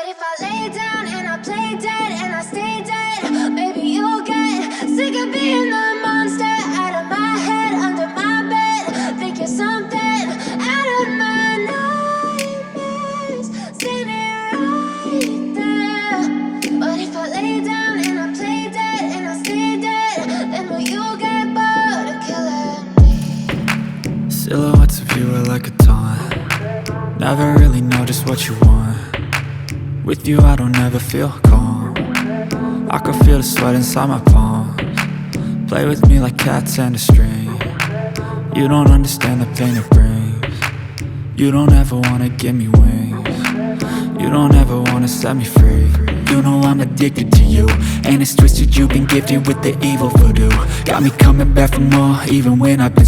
if I lay down and I play dead and I stay dead, maybe you'll get sick of being the monster out of my head, under my bed. Think you're something out of my nightmares, standing right there. But if I lay down and I play dead and I stay dead, then will you get bored of killing me? Silhouettes of you are like a taunt. Never really know just what you want. With you I don't ever feel calm. I can feel the sweat inside my palms. Play with me like cats and a string. You don't understand the pain it brings. You don't ever wanna give me wings. You don't ever wanna set me free. You know I'm addicted to you, and it's twisted, you've been gifted with the evil voodoo. Got me coming back for more, even when I've been